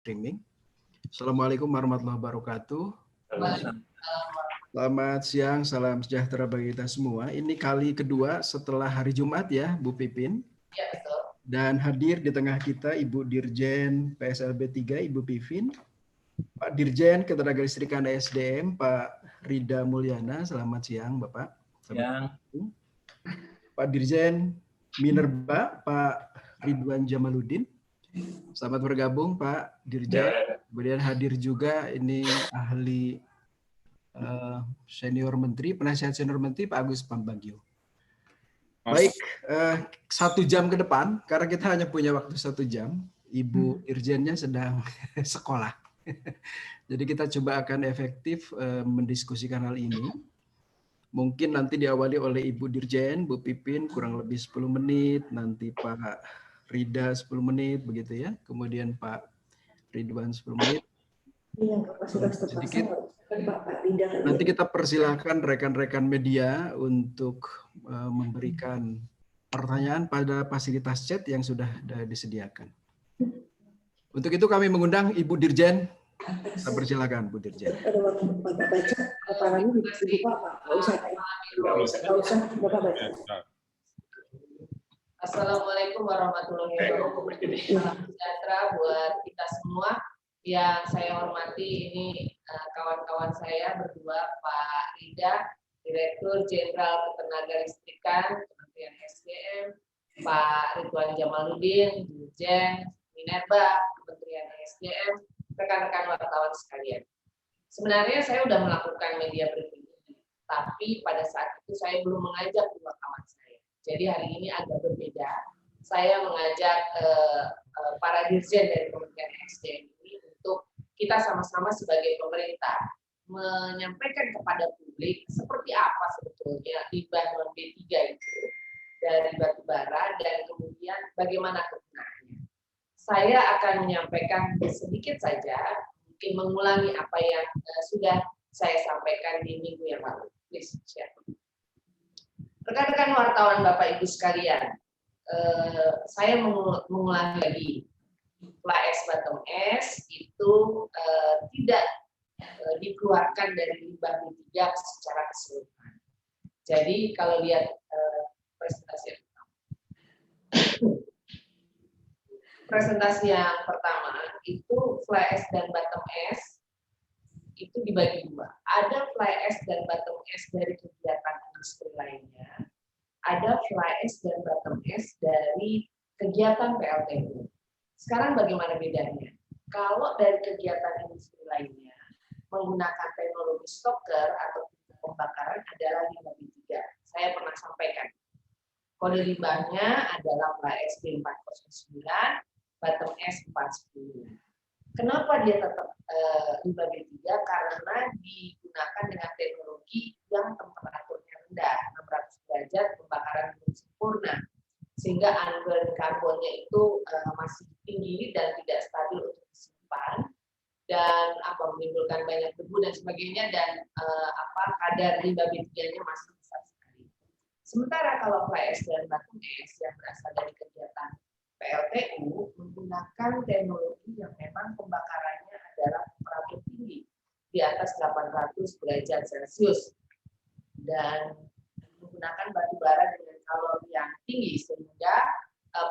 streaming. Assalamualaikum warahmatullahi wabarakatuh. Selamat siang, salam sejahtera bagi kita semua. Ini kali kedua setelah hari Jumat ya, Bu Pipin. Ya, betul. Dan hadir di tengah kita Ibu Dirjen PSLB 3, Ibu Pipin. Pak Dirjen Ketenagalistrikan SDM, Pak Rida Mulyana. Selamat siang, Bapak. Siang. Pak Dirjen Minerba, Pak Ridwan Jamaluddin. Selamat bergabung Pak Dirjen. Kemudian hadir juga ini ahli senior menteri, penasihat senior menteri Pak Agus Pambagio. Baik, 1 jam ke depan, karena kita hanya punya waktu 1 jam, Ibu Dirjennya sedang sekolah. Jadi kita coba akan efektif mendiskusikan hal ini. Mungkin nanti diawali oleh Ibu Dirjen, Bu Pipin kurang lebih 10 menit, nanti Pak Rida 10 menit begitu ya. Kemudian Pak Ridwan 10 menit. Sedikit. Nanti kita persilahkan rekan-rekan media untuk memberikan pertanyaan pada fasilitas chat yang sudah disediakan. Untuk itu kami mengundang Ibu Dirjen. Saya persilakan Bu Dirjen. Ada waktu Bapak baca, kepalanya dibuka Pak. Nggak usah Bapak baca. Assalamualaikum warahmatullahi wabarakatuh. Salam sejahtera buat kita semua. Yang saya hormati ini kawan-kawan saya berdua, Pak Rida, Direktur Jenderal Ketenagalistrikan Kementerian SDM, Pak Ridwan Jamaluddin, Dirjen Minerba Kementerian SDM, rekan-rekan wartawan sekalian. Sebenarnya saya sudah melakukan media briefing ini, tapi pada saat itu saya belum mengajak dua kawan saya. Jadi hari ini agak berbeda. Saya mengajak para dirjen dari Kementerian SDM ini untuk kita sama-sama sebagai pemerintah menyampaikan kepada publik seperti apa sebetulnya limbah non B3 itu dari batu bara dan kemudian bagaimana kegunaannya. Saya akan menyampaikan sedikit saja, mungkin mengulangi apa yang sudah saya sampaikan di minggu yang lalu. Please share. Rekan-rekan wartawan Bapak Ibu sekalian, saya mengulangi lagi, fly ash bottom ash itu tidak dikeluarkan dari limbah B3 secara keseluruhan. Jadi kalau lihat presentasi yang pertama itu fly ash dan bottom ash itu dibagi dua. Ada fly ash dan bottom ash dari kegiatan industri lainnya. Ada fly ash dan bottom ash dari kegiatan PLTU. Sekarang bagaimana bedanya? Kalau dari kegiatan industri lainnya menggunakan teknologi stoker atau pembakaran adalah limbah B3. Saya pernah sampaikan. Kode limbahnya adalah fly ash B409, bottom ash 410. Kenapa dia tetap limbah B3? Karena digunakan dengan teknologi yang temperaturnya rendah, 600 derajat, pembakaran belum sempurna, sehingga unburned karbonnya itu masih tinggi dan tidak stabil untuk disimpan, dan menimbulkan banyak debu dan sebagainya, dan kadar limbah B3-nya masih besar sekali. Sementara kalau fly ash dan bottom ash yang berasal dari kegiatan PLTU menggunakan teknologi yang memang pembakarannya adalah temperatur tinggi di atas 800 derajat Celcius dan menggunakan batu bara dengan kalori yang tinggi sehingga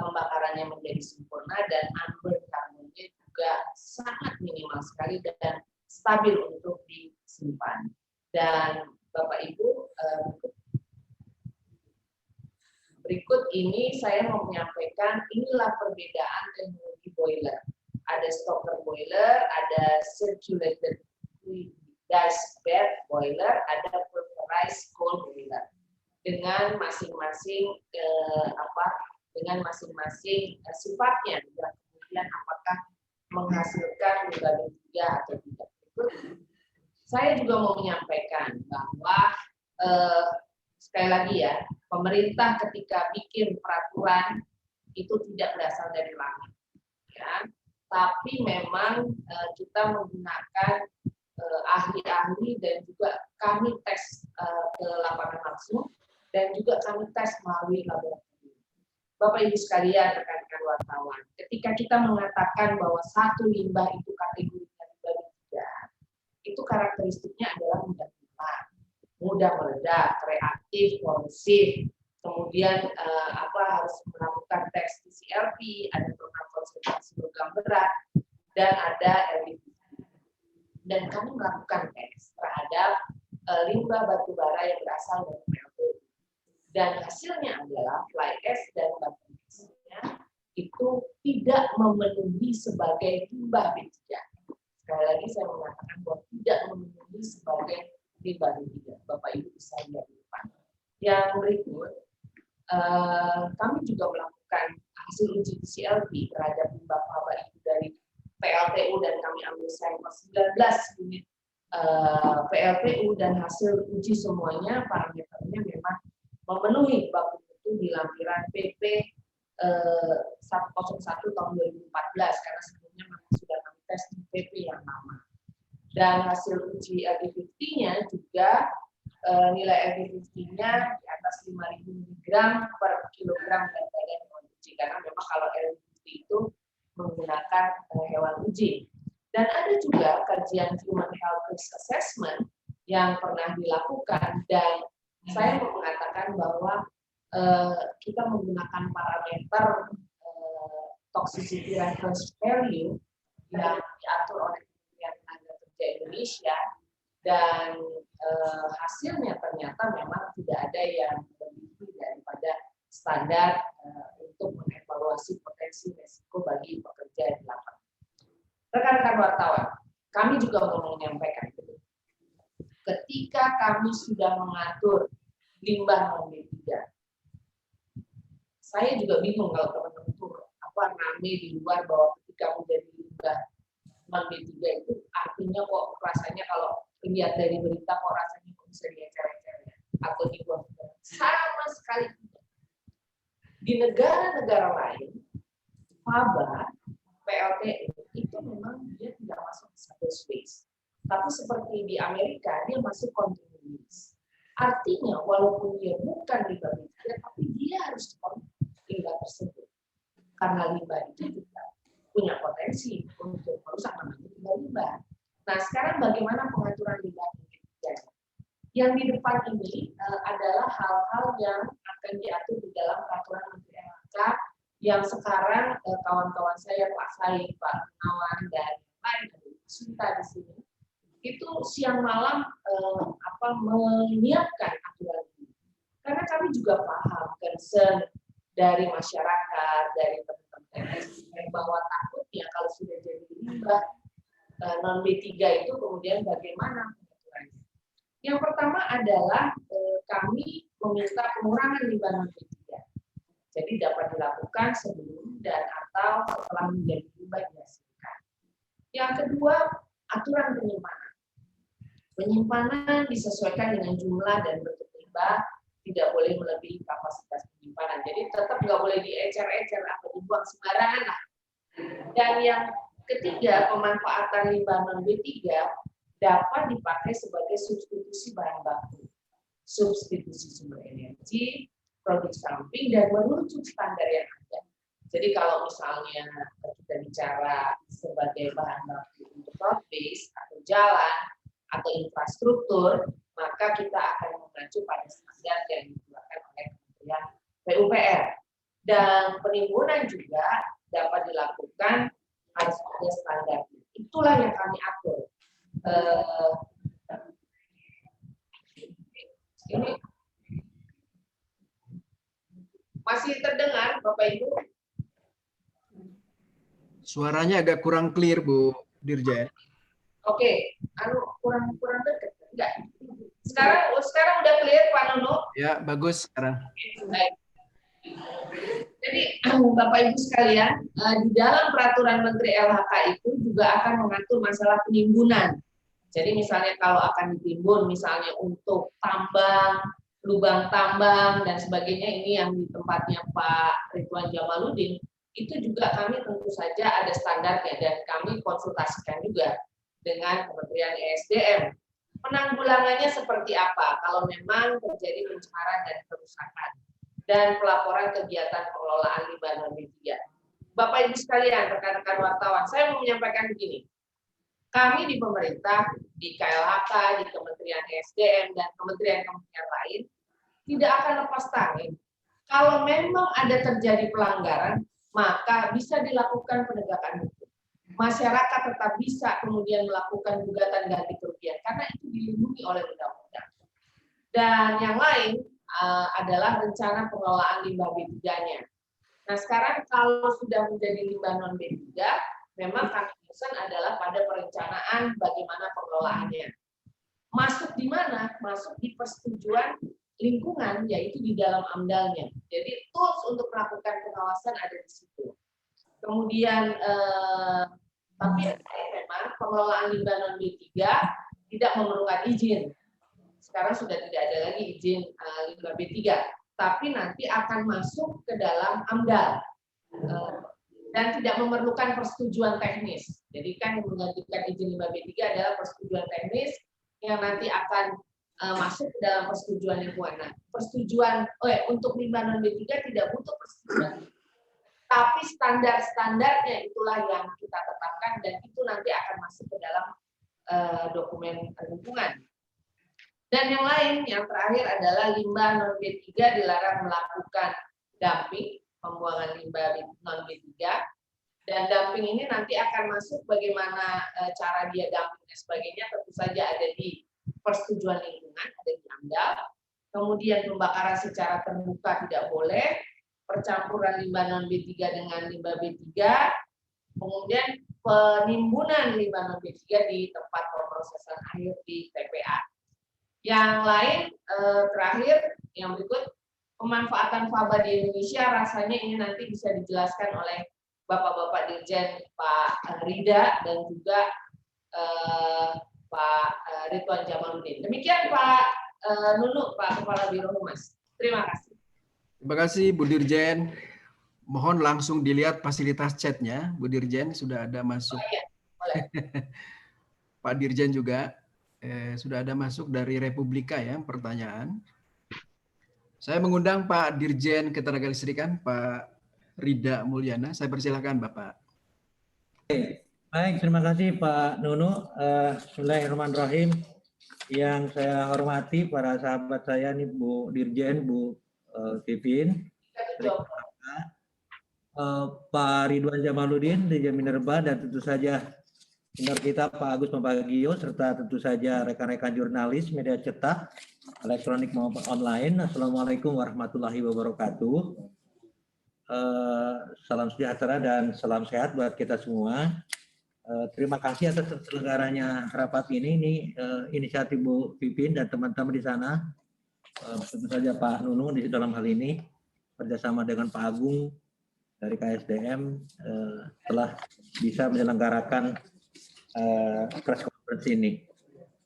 pembakarannya menjadi sempurna dan unburned karbonnya juga sangat minimal sekali dan stabil untuk disimpan. Dan Bapak Ibu, berikut ini saya mau menyampaikan inilah perbedaan teknologi boiler. Ada stoker boiler, ada circulated gas bed boiler, ada pressurized coal boiler. Dengan masing-masing sifatnya, dan kemudian apakah menghasilkan limbah B3 atau tidak. Saya juga mau menyampaikan bahwa sekali lagi ya, pemerintah ketika bikin peraturan itu tidak berasal dari langit, ya. Tapi memang kita menggunakan ahli-ahli dan juga kami tes ke lapangan langsung dan juga kami tes melalui laboratorium. Bapak Ibu sekalian, rekan-rekan wartawan, ketika kita mengatakan bahwa satu limbah itu kategorinya limbah B3, itu karakteristiknya adalah mudah hilang, mudah meledak, reaktif, korosif, kemudian harus melakukan tes TCLP, ada program konsentrasi logam berat, dan ada LDPD. Dan kami melakukan tes terhadap limbah batu bara yang berasal dari PLTU. Dan hasilnya adalah fly ash dan batu bara itu tidak memenuhi sebagai limbah B3. Sekali lagi saya mengatakan bahwa tidak memenuhi sebagai limbah B3. Bapak Ibu bisa lihat di depan. Yang berikut, kami juga melakukan hasil uji TCLP terhadap limbah faba itu dari PLTU dan kami ambil sampel 19 unit PLTU dan hasil uji semuanya parameternya memang memenuhi baku mutu di lampiran PP 101 tahun 2014 karena sebelumnya memang sudah kami tes di PP yang lama. Dan hasil uji LD50-nya juga nilai LD50-nya di atas 5.000 mg per kilogram berat badan hewan uji karena memang kalau LD50 itu menggunakan hewan uji. Dan ada juga kajian human health risk assessment yang pernah dilakukan dan saya mau mengatakan bahwa kita menggunakan parameter toxicity reference value yang diatur oleh Kementerian Tenaga Kerja Indonesia dan hasilnya ternyata memang tidak ada yang lebih daripada standar untuk mengevaluasi potensi risiko bagi pekerja di lapangan. Rekan-rekan wartawan, kami juga mau menyampaikan ketika kami sudah mengatur limbah non B3, saya juga bingung kalau teman-teman tuh rame di luar bahwa ketika menjadi limbah non B3 itu artinya kok rasanya kalau lihat dari berita kok rasanya kok bisa diecer-ecer atau dibuang. Sama sekali tidak. Di negara-negara lain, faba, PLTU itu memang dia tidak masuk hazardous waste. Tapi seperti di Amerika, dia masuk continuous waste. Artinya, walaupun dia bukan limbah B3, tapi dia harus limbah tersebut. Karena limbah itu juga punya potensi untuk merusak namanya limbah. Nah, sekarang bagaimana pengaturan limbah B3? Yang di depan ini adalah hal-hal yang akan diatur di dalam peraturan Menteri LHK yang sekarang kawan-kawan saya Pak Said, Pak Gunawan dan lain Sinta di sini itu siang malam menyiapkan aturan ini. Karena kami juga paham concern dari masyarakat, dari teman-teman bahwa takutnya kalau sudah jadi limbah non B3 itu kemudian bagaimana pengaturannya. Yang pertama adalah kami meminta pengurangan limbah non B3. Jadi dapat dilakukan sebelum dan atau setelah menjadi limbah dihasilkan. Yang kedua, aturan penyimpanan. Penyimpanan disesuaikan dengan jumlah dan bentuk limbah, tidak boleh melebihi kapasitas penyimpanan. Jadi tetap nggak boleh diecer-ecer atau dibuang sembarangan lah. Dan yang ketiga, pemanfaatan limbah non B3 dapat dipakai sebagai substitusi bahan baku, substitusi sumber energi, produk samping dan merujuk standar yang ada. Jadi kalau misalnya kita bicara sebagai bahan baku untuk road base atau jalan atau infrastruktur, maka kita akan mengacu pada standar yang dikeluarkan oleh Kementerian PUPR. Dan penimbunan juga dapat dilakukan harus ada standar. Itulah yang kami atur. Ini masih terdengar, Bapak Ibu? Suaranya agak kurang clear, Bu Dirjen. Oke, kurang dekat, enggak? Sekarang udah clear, Pak Nono? Ya, bagus sekarang. Baik. Jadi, Bapak Ibu sekalian, di dalam peraturan Menteri LHK itu juga akan mengatur masalah penimbunan. Jadi misalnya kalau akan ditimbun, misalnya untuk tambang, lubang tambang dan sebagainya, ini yang di tempatnya Pak Ridwan Jamaluddin, itu juga kami tentu saja ada standarnya dan kami konsultasikan juga dengan Kementerian ESDM. Penanggulangannya seperti apa kalau memang terjadi pencemaran dan kerusakan. dan pelaporan kegiatan pengelolaan limbah non B3. Bapak Ibu sekalian, rekan-rekan wartawan, saya mau menyampaikan begini. Kami di pemerintah, di KLHK, di Kementerian SDM, dan kementerian-kementerian lain tidak akan lepas tangan. Kalau memang ada terjadi pelanggaran, maka bisa dilakukan penegakan hukum. Masyarakat tetap bisa kemudian melakukan gugatan ganti kerugian karena itu dilindungi oleh undang-undang. Dan yang lain adalah rencana pengelolaan limbah B3-nya. Nah, sekarang kalau sudah menjadi limbah non B3, memang kami pesan adalah pada perencanaan bagaimana pengelolaannya. Masuk di mana? Masuk di persetujuan lingkungan, yaitu di dalam AMDAL-nya. Jadi tools untuk melakukan pengawasan ada di situ. Kemudian, tapi memang pengelolaan limbah non B3 tidak memerlukan izin. Sekarang sudah tidak ada lagi izin limbah B3, tapi nanti akan masuk ke dalam AMDAL dan tidak memerlukan persetujuan teknis. Jadi kan yang menggantikan izin limbah B3 adalah persetujuan teknis yang nanti akan masuk ke dalam persetujuan lingkungan. Nah, persetujuan untuk limbah non B3 tidak butuh persetujuan, tapi standar-standarnya itulah yang kita tetapkan dan itu nanti akan masuk ke dalam dokumen lingkungan. Dan yang lain, yang terakhir adalah limbah non B3 dilarang melakukan dumping, pembuangan limbah non B3, dan dumping ini nanti akan masuk bagaimana cara dia dumping dan sebagainya, tentu saja ada di persetujuan lingkungan, ada di AMDAL. Kemudian pembakaran secara terbuka tidak boleh, percampuran limbah non B3 dengan limbah B3, kemudian penimbunan limbah non B3 di tempat pemrosesan akhir di TPA. Yang lain terakhir, yang berikut, pemanfaatan faba di Indonesia rasanya ini nanti bisa dijelaskan oleh Bapak-Bapak Dirjen Pak Rida dan juga Pak Ridwan Jamaluddin. Demikian Pak Nunu, Pak Kepala Biro Humas. Terima kasih. Terima kasih Bu Dirjen. Mohon langsung dilihat fasilitas chatnya, Bu Dirjen sudah ada masuk. Oh, iya. Boleh. Pak Dirjen juga sudah ada masuk dari Republika ya pertanyaan. Saya mengundang Pak Dirjen Ketenagalistrikan, Pak Rida Mulyana. Saya persilakan Bapak. Baik, terima kasih Pak Nunu. Bismillahirrahmanirrahim. Yang saya hormati para sahabat saya nih Bu Dirjen, Bu Pipin, Pak Ridwan Jamaluddin, Dirjen Minerba, dan tentu saja senior kita Pak Agus Pambagio, serta tentu saja rekan-rekan jurnalis, media cetak, elektronik maupun online. Assalamualaikum warahmatullahi wabarakatuh. Salam sejahtera dan salam sehat buat kita semua. Terima kasih atas terselenggaranya rapat ini. Ini inisiatif Bu Pipin dan teman-teman di sana. Tentu saja Pak Nunu di dalam hal ini kerjasama dengan Pak Agung dari KSDM telah bisa menyelenggarakan press conference ini.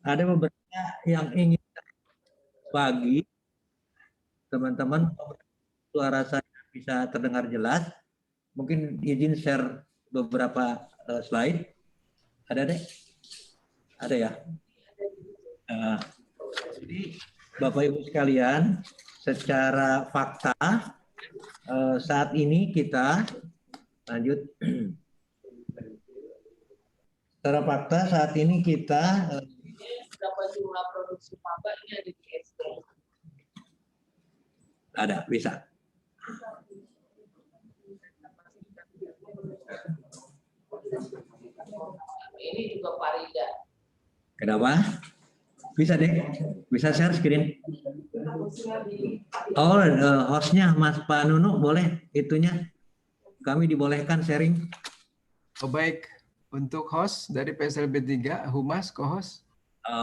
Ada beberapa yang ingin bagi teman-teman, suara saya bisa terdengar jelas. Mungkin izin share beberapa slide. Ada deh? Ada ya? Jadi Bapak Ibu sekalian, secara fakta saat ini kita lanjut. Secara fakta saat ini kita berapa jumlah produksi faba ini ada di SDM? ada, bisa. Ini juga Pak Rida. Kenapa? Bisa deh, bisa share screen. Oh, hostnya Mas Pak Nunu boleh itunya. Kami dibolehkan sharing. Oh baik, untuk host dari PSLB 3, Humas, co-host.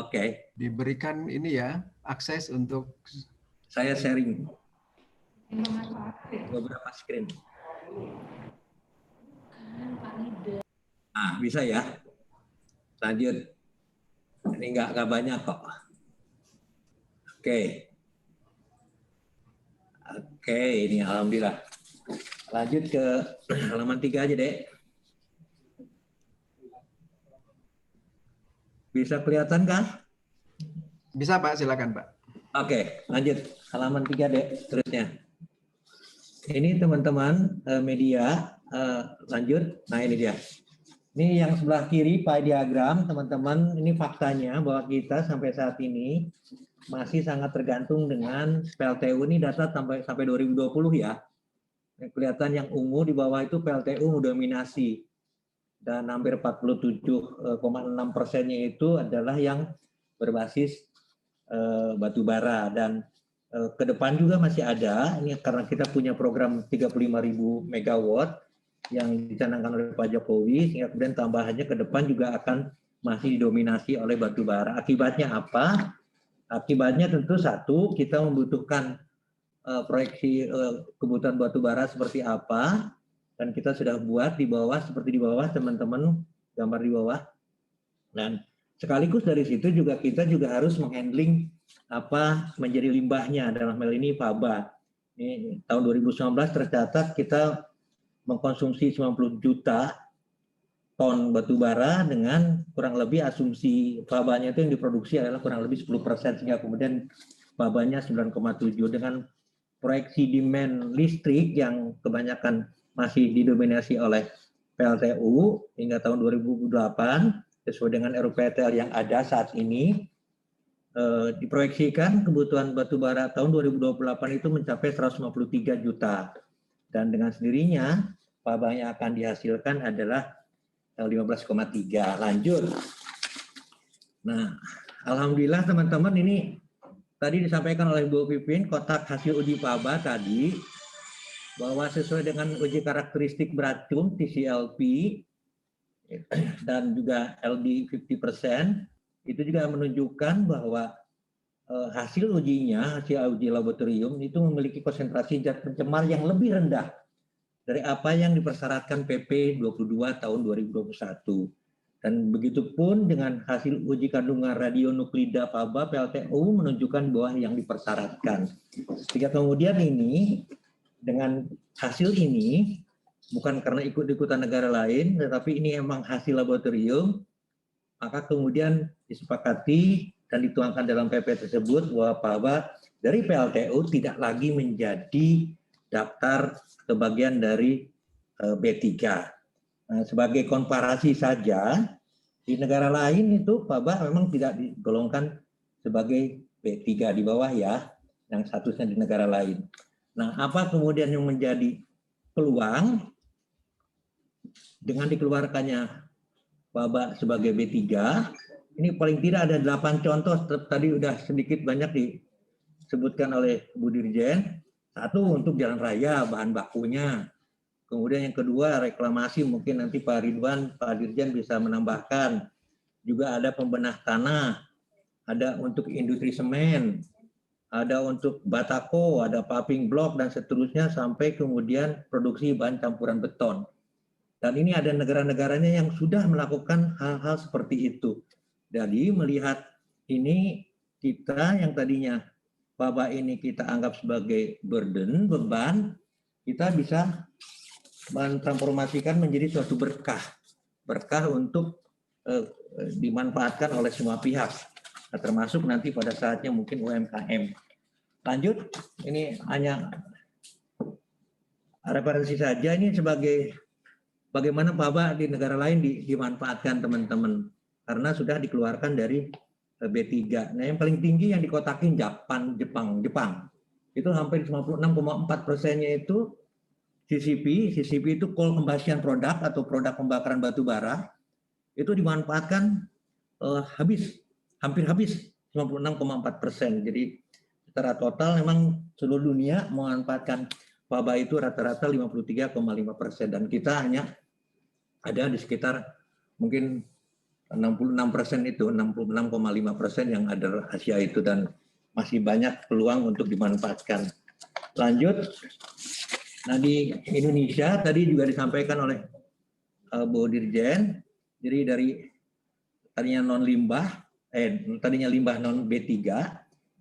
Oke. Diberikan ini ya, akses untuk Saya sharing beberapa screen. Nah, bisa ya. Lanjut. Ini nggak banyak kok. Oke. Oke, ini alhamdulillah. Lanjut ke halaman 3 aja deh. Bisa kelihatan kan? bisa Pak, silakan Pak. Oke, lanjut halaman 3 deh terusnya. ini teman-teman media, lanjut. Nah ini dia. Ini yang sebelah kiri pie diagram, teman-teman. Ini faktanya bahwa kita sampai saat ini masih sangat tergantung dengan PLTU. Ini data sampai 2020 ya. Kelihatan yang ungu di bawah itu PLTU mendominasi. Dan hampir 47,6%-nya itu adalah yang berbasis batu bara. Dan ke depan juga masih ada, ini karena kita punya program 35.000 megawatt yang dicanangkan oleh Pak Jokowi, sehingga kemudian tambahannya ke depan juga akan masih didominasi oleh batu bara. Akibatnya apa? Akibatnya tentu satu, kita membutuhkan proyeksi kebutuhan batu bara seperti apa, dan kita sudah buat di bawah, seperti di bawah teman-teman, gambar di bawah. Dan sekaligus dari situ juga kita juga harus menghandling apa menjadi limbahnya, dalam hal ini faba. Ini tahun 2019 tercatat kita mengkonsumsi 90 juta ton batu bara dengan kurang lebih asumsi fabanya itu yang diproduksi adalah kurang lebih 10%, sehingga kemudian fabanya 9,7 dengan proyeksi demand listrik yang kebanyakan masih didominasi oleh PLTU hingga tahun 2008 sesuai dengan RUPTL yang ada saat ini. Diproyeksikan kebutuhan batu bara tahun 2028 itu mencapai 153 juta. Dan dengan sendirinya faba yang akan dihasilkan adalah 15,3. Lanjut. Nah, alhamdulillah teman-teman, ini tadi disampaikan oleh Bu Pipin kotak hasil uji faba tadi bahwa sesuai dengan uji karakteristik beracun TCLP dan juga LD 50%, itu juga menunjukkan bahwa hasil ujinya, hasil uji laboratorium itu memiliki konsentrasi zat pencemar yang lebih rendah dari apa yang dipersyaratkan PP 22 tahun 2021. Dan begitu pun dengan hasil uji kandungan radionuklida faba PLTU menunjukkan bahwa yang dipersyaratkan. Sehingga kemudian ini dengan hasil ini bukan karena ikut-ikutan negara lain, tetapi ini emang hasil laboratorium, maka kemudian disepakati dan dituangkan dalam PP tersebut bahwa faba dari PLTU tidak lagi menjadi daftar sebagian dari B3. Nah, sebagai komparasi saja, di negara lain itu faba memang tidak digolongkan sebagai B3 di bawah ya, yang statusnya di negara lain. Nah, apa kemudian yang menjadi peluang dengan dikeluarkannya faba sebagai B3? Ini paling tidak ada 8 contoh, tadi udah sedikit banyak disebutkan oleh Bu Dirjen. Satu, untuk jalan raya, bahan bakunya. Kemudian yang kedua, reklamasi, mungkin nanti Pak Ridwan, Pak Dirjen bisa menambahkan. Juga ada pembenah tanah, ada untuk industri semen, ada untuk batako, ada paving block, dan seterusnya, sampai kemudian produksi bahan campuran beton. Dan ini ada negara-negaranya yang sudah melakukan hal-hal seperti itu. Jadi melihat ini, kita yang tadinya faba ini kita anggap sebagai burden, beban, kita bisa mentransformasikan menjadi suatu berkah. Berkah untuk dimanfaatkan oleh semua pihak. Nah, termasuk nanti pada saatnya mungkin UMKM. Lanjut, ini hanya referensi saja, ini sebagai bagaimana faba di negara lain dimanfaatkan teman-teman. Karena sudah dikeluarkan dari B3. Nah, yang paling tinggi yang dikotakin Jepang. Itu hampir 56,4%-nya itu CCP. CCP itu coal combustion product atau produk pembakaran batu bara. Itu dimanfaatkan hampir habis 56,4%. Jadi secara total memang seluruh dunia memanfaatkan faba itu rata-rata 53,5%. Dan kita hanya ada di sekitar mungkin 66% itu, 66,5% yang ada Asia itu, dan masih banyak peluang untuk dimanfaatkan. Lanjut, nah di Indonesia tadi juga disampaikan oleh Bu Dirjen, jadi dari tadinya limbah non B3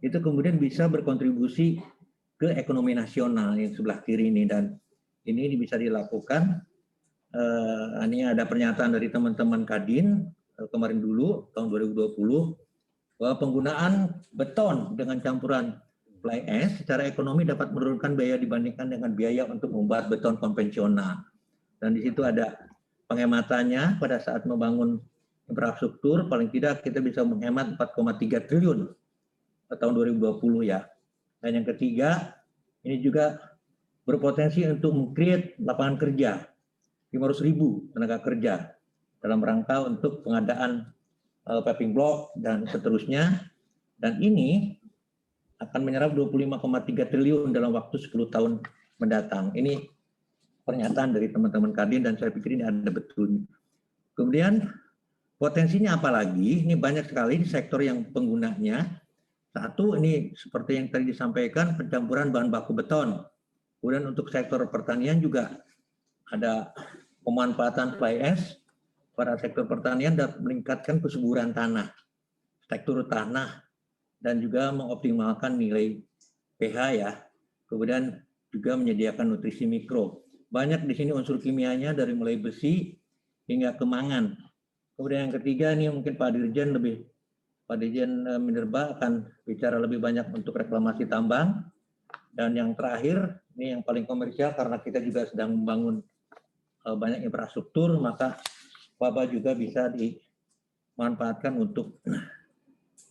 itu kemudian bisa berkontribusi ke ekonomi nasional yang sebelah kiri ini, dan ini bisa dilakukan. Ini ada pernyataan dari teman-teman Kadin kemarin dulu tahun 2020 bahwa penggunaan beton dengan campuran fly ash secara ekonomi dapat menurunkan biaya dibandingkan dengan biaya untuk membuat beton konvensional. Dan di situ ada penghematannya pada saat membangun infrastruktur, paling tidak kita bisa menghemat 4,3 triliun tahun 2020 ya. Dan yang ketiga, ini juga berpotensi untuk meng-create lapangan kerja, 500.000 tenaga kerja dalam rangka untuk pengadaan paving block dan seterusnya. Dan ini akan menyerap 25,3 triliun dalam waktu 10 tahun mendatang. Ini pernyataan dari teman-teman Kadin dan saya pikir ini ada betulnya. Kemudian potensinya apa lagi? Ini banyak sekali di sektor yang penggunanya. Satu, ini seperti yang tadi disampaikan, pencampuran bahan baku beton. Kemudian untuk sektor pertanian juga ada pemanfaatan fly ash pada sektor pertanian dan meningkatkan kesuburan tanah, tekstur tanah, dan juga mengoptimalkan nilai pH ya. Kemudian juga menyediakan nutrisi mikro. Banyak di sini unsur kimianya dari mulai besi hingga kemangan. Kemudian yang ketiga ini mungkin Pak Dirjen Minerba akan bicara lebih banyak untuk reklamasi tambang. Dan yang terakhir, ini yang paling komersial karena kita juga sedang membangun banyak infrastruktur, maka Faba juga bisa dimanfaatkan untuk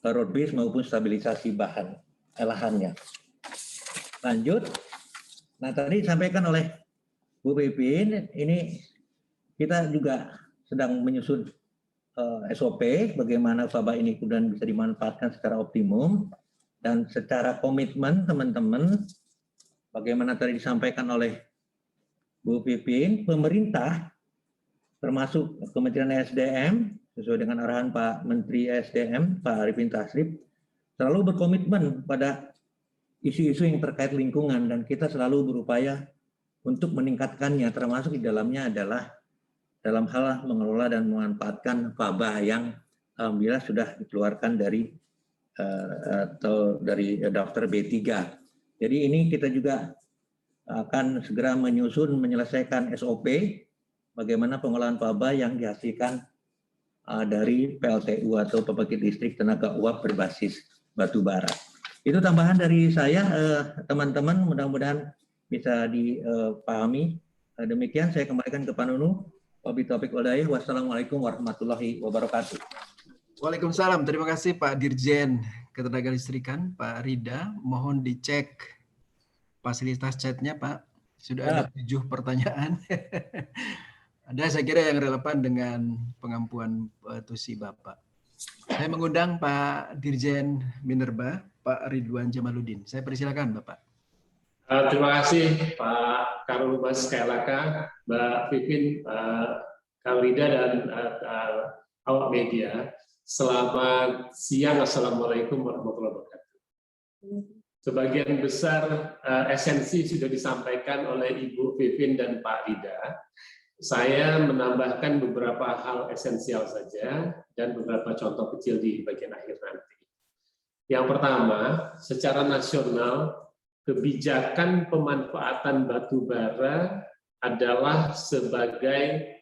road base maupun stabilisasi lahannya. Lanjut. Nah, tadi disampaikan oleh Bu Pipin, ini kita juga sedang menyusun SOP bagaimana Faba ini kemudian bisa dimanfaatkan secara optimum dan secara komitmen teman-teman, bagaimana tadi disampaikan oleh Bu Pipin, pemerintah termasuk Kementerian SDM sesuai dengan arahan Pak Menteri SDM, Pak Arifin Tasrif, selalu berkomitmen pada isu-isu yang terkait lingkungan dan kita selalu berupaya untuk meningkatkannya, termasuk di dalamnya adalah dalam hal mengelola dan memanfaatkan Faba yang alhamdulillah sudah dikeluarkan dari daftar B3. Jadi ini kita juga akan segera menyelesaikan SOP bagaimana pengolahan Faba yang dihasilkan dari PLTU atau pembangkit listrik tenaga uap berbasis batu bara. Itu tambahan dari saya, teman-teman, mudah-mudahan bisa dipahami. Demikian saya kembalikan ke Pak Nunu. Wassalamualaikum warahmatullahi wabarakatuh. Waalaikumsalam. Terima kasih Pak Dirjen Ketenagalistrikan, Pak Rida. Mohon dicek fasilitas chatnya, Pak. Sudah ada 7 pertanyaan. Ada saya kira yang relevan dengan pengampuan tusi Bapak. Saya mengundang Pak Dirjen Minerba, Pak Ridwan Jamaluddin. Saya persilakan Bapak. Terima kasih Pak Karumas Kailaka, Mbak Pipin, Kak Rida, dan awak media. Selamat siang, Assalamualaikum warahmatullahi wabarakatuh. Sebagian besar esensi sudah disampaikan oleh Ibu Pipin dan Pak Rida. Saya menambahkan beberapa hal esensial saja dan beberapa contoh kecil di bagian akhir nanti. Yang pertama, secara nasional, kebijakan pemanfaatan batu bara adalah sebagai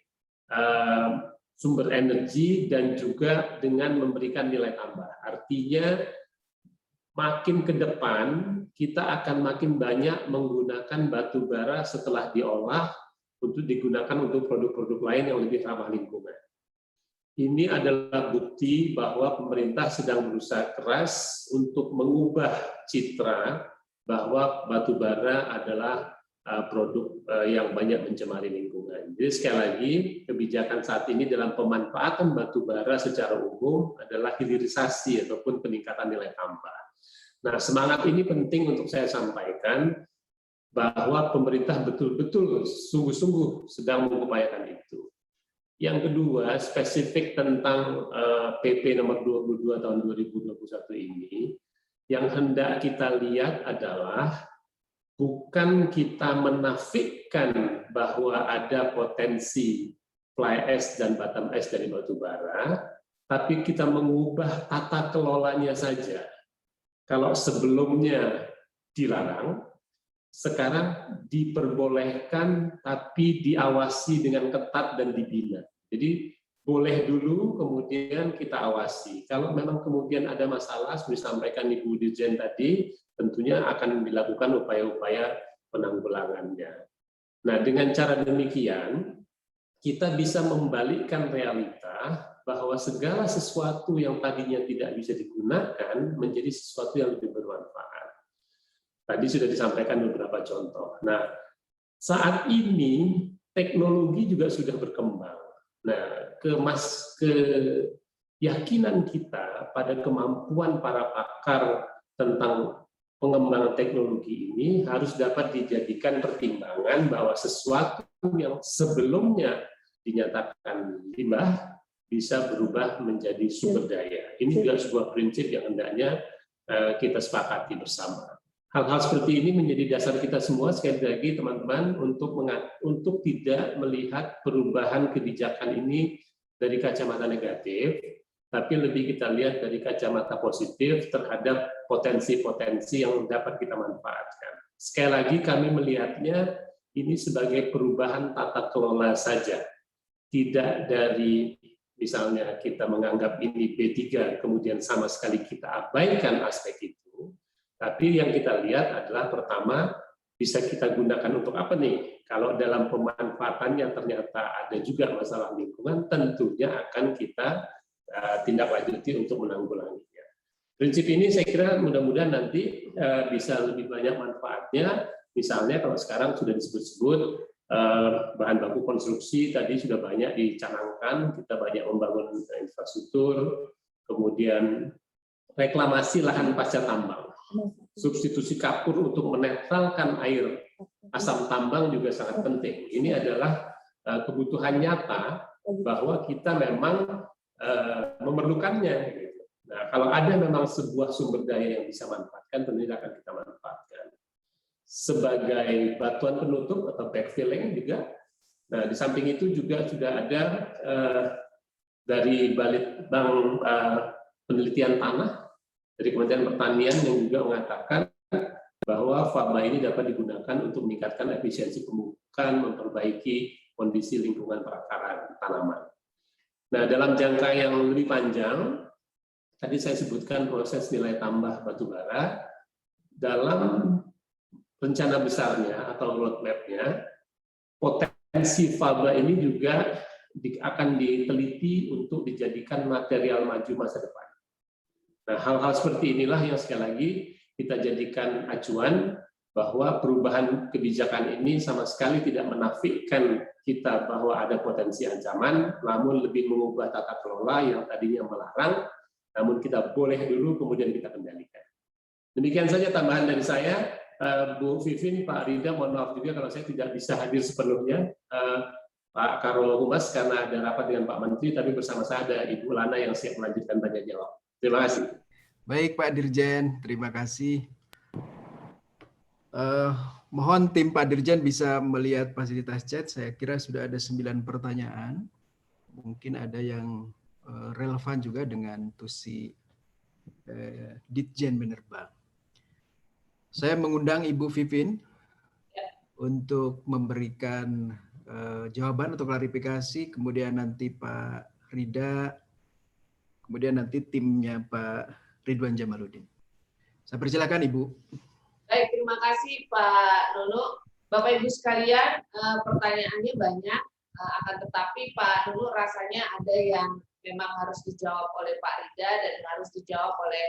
sumber energi dan juga dengan memberikan nilai tambah. Artinya, makin ke depan, kita akan makin banyak menggunakan batu bara setelah diolah untuk digunakan untuk produk-produk lain yang lebih ramah lingkungan. Ini adalah bukti bahwa pemerintah sedang berusaha keras untuk mengubah citra bahwa batu bara adalah produk yang banyak mencemari lingkungan. Jadi sekali lagi, kebijakan saat ini dalam pemanfaatan batu bara secara umum adalah hilirisasi ataupun peningkatan nilai tambah. Nah, semangat ini penting untuk saya sampaikan bahwa pemerintah betul-betul sungguh-sungguh sedang mengupayakan itu. Yang kedua, spesifik tentang PP nomor 22 tahun 2021 ini, yang hendak kita lihat adalah bukan kita menafikan bahwa ada potensi fly ash dan bottom ash dari batu bara, tapi kita mengubah tata kelolanya saja. Kalau sebelumnya dilarang, sekarang diperbolehkan tapi diawasi dengan ketat dan dibina. Jadi boleh dulu, kemudian kita awasi. Kalau memang kemudian ada masalah, seperti disampaikan Ibu Dirjen tadi, tentunya akan dilakukan upaya-upaya penanggulangannya. Nah, dengan cara demikian, kita bisa membalikkan realita bahwa segala sesuatu yang tadinya tidak bisa digunakan menjadi sesuatu yang lebih bermanfaat. Tadi sudah disampaikan beberapa contoh. Nah, saat ini teknologi juga sudah berkembang. Nah, keyakinan kita pada kemampuan para pakar tentang pengembangan teknologi ini harus dapat dijadikan pertimbangan bahwa sesuatu yang sebelumnya dinyatakan limbah bisa berubah menjadi sumber daya. Ini juga sebuah prinsip yang hendaknya kita sepakati bersama. Hal-hal seperti ini menjadi dasar kita semua, sekali lagi teman-teman, untuk tidak melihat perubahan kebijakan ini dari kacamata negatif, tapi lebih kita lihat dari kacamata positif terhadap potensi-potensi yang dapat kita manfaatkan. Sekali lagi kami melihatnya ini sebagai perubahan tata kelola saja, tidak dari misalnya kita menganggap ini B3, kemudian sama sekali kita abaikan aspek itu. Tapi yang kita lihat adalah pertama, bisa kita gunakan untuk apa nih? Kalau dalam pemanfaatannya ternyata ada juga masalah lingkungan, tentunya akan kita tindak lanjuti untuk menanggulanginya. Prinsip ini saya kira mudah-mudahan nanti bisa lebih banyak manfaatnya. Misalnya kalau sekarang sudah disebut-sebut bahan baku konstruksi tadi sudah banyak dicanangkan, kita banyak membangun infrastruktur, kemudian reklamasi lahan pasca tambang. Substitusi kapur untuk menetralkan air asam tambang juga sangat penting. Ini adalah kebutuhan nyata bahwa kita memang memerlukannya. Nah, kalau ada memang sebuah sumber daya yang bisa manfaatkan, tentunya akan kita manfaatkan. Sebagai batuan penutup atau backfilling juga. Nah, di samping itu juga sudah ada dari Balitbang Penelitian Tanah dari Kementerian Pertanian yang juga mengatakan bahwa faba ini dapat digunakan untuk meningkatkan efisiensi pemupukan, memperbaiki kondisi lingkungan perakaran tanaman. Nah, dalam jangka yang lebih panjang, tadi saya sebutkan proses nilai tambah batu bara, dalam rencana besarnya atau roadmap-nya, potensi faba ini juga akan diteliti untuk dijadikan material maju masa depan. Nah, hal-hal seperti inilah yang sekali lagi kita jadikan acuan bahwa perubahan kebijakan ini sama sekali tidak menafikan kita bahwa ada potensi ancaman, namun lebih mengubah tata kelola yang tadinya melarang, namun kita boleh dulu kemudian kita kendalikan. Demikian saja tambahan dari saya, Bu Vivin, Pak Rida, mohon maaf juga kalau saya tidak bisa hadir sepenuhnya, Pak Karo Humas karena ada rapat dengan Pak Menteri, tapi bersama saya ada Ibu Lana yang siap melanjutkan tanya jawab. Terima kasih. Baik Pak Dirjen, terima kasih. Mohon tim Pak Dirjen bisa melihat fasilitas chat. Saya kira sudah ada 9 pertanyaan. Mungkin ada yang relevan juga dengan tusi Ditjen Minerba. Saya mengundang Ibu Vivin untuk memberikan jawaban atau klarifikasi, kemudian nanti Pak Rida, kemudian nanti timnya Pak Ridwan Jamaluddin. Saya persilakan Ibu. Baik, terima kasih Pak Nono. Bapak Ibu sekalian, pertanyaannya banyak, akan tetapi Pak Nono rasanya ada yang memang harus dijawab oleh Pak Rida dan harus dijawab oleh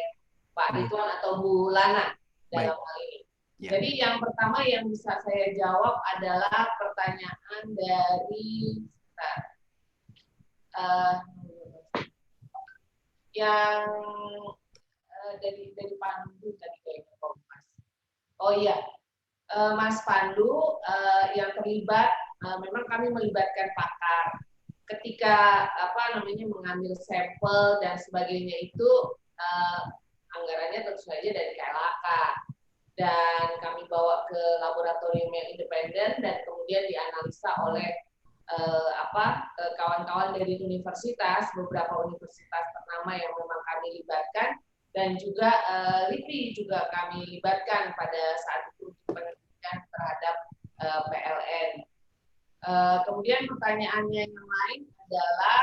Pak Ridwan atau Bu Lana dalam hal ini. Ya. Jadi yang pertama yang bisa saya jawab adalah pertanyaan dari yang dari Pandu tadi kayaknya Mas. Oh iya, Mas Pandu yang terlibat, memang kami melibatkan pakar. Ketika mengambil sampel dan sebagainya itu anggarannya tentu saja dari KLHK. Dan kami bawa ke laboratorium yang independen dan kemudian dianalisa oleh kawan-kawan dari universitas, beberapa universitas ternama yang memang kami libatkan, dan juga LIPI juga kami libatkan pada saat itu untuk penelitian terhadap PLN. Kemudian pertanyaannya yang lain adalah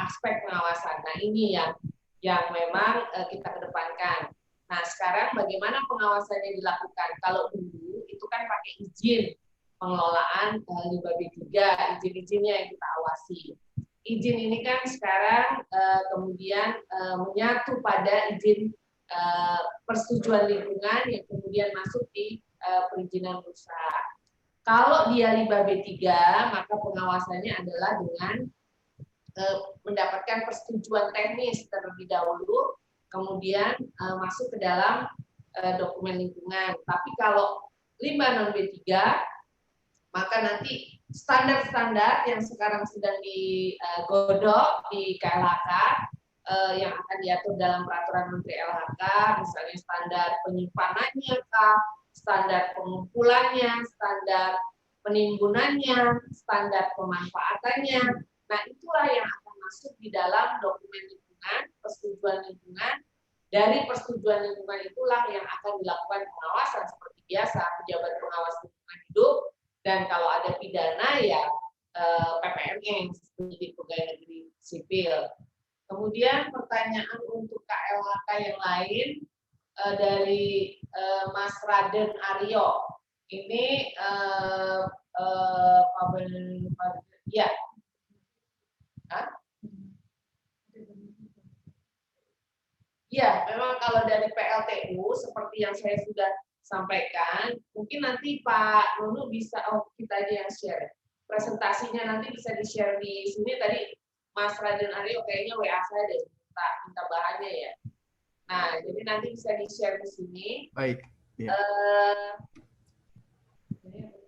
aspek pengawasan. Nah, ini yang memang kita kedepankan. Nah, sekarang bagaimana pengawasannya dilakukan? Kalau dulu itu kan pakai izin pengelolaan limbah B3, izin-izinnya yang kita awasi. Izin ini kan sekarang kemudian menyatu pada izin persetujuan lingkungan yang kemudian masuk di perizinan usaha. Kalau dia limbah B3, maka pengawasannya adalah dengan mendapatkan persetujuan teknis terlebih dahulu, kemudian masuk ke dalam dokumen lingkungan. Tapi kalau limbah non B3, maka nanti standar-standar yang sekarang sedang digodok di KLHK yang akan diatur dalam peraturan Menteri LHK, misalnya standar penyimpanannya, standar pengumpulannya, standar penimbunannya, standar pemanfaatannya. Nah, itulah yang akan masuk di dalam dokumen lingkungan, persetujuan lingkungan. Dari persetujuan lingkungan itulah yang akan dilakukan pengawasan seperti biasa, pejabat pengawas lingkungan hidup, dan kalau ada pidana ya PPNS, penyidik pegawai negeri sipil. Kemudian pertanyaan untuk KLHK yang lain dari Mas Raden Aryo. Ini ya. Ya, memang kalau dari PLTU seperti yang saya sudah sampaikan, mungkin nanti Pak Nunu bisa, kita aja yang share. Presentasinya nanti bisa di-share di sini. Tadi Mas Raden Aryo kayaknya WA saya deh, minta bahannya ya. Nah, jadi nanti bisa di-share di sini. Baik. Ya.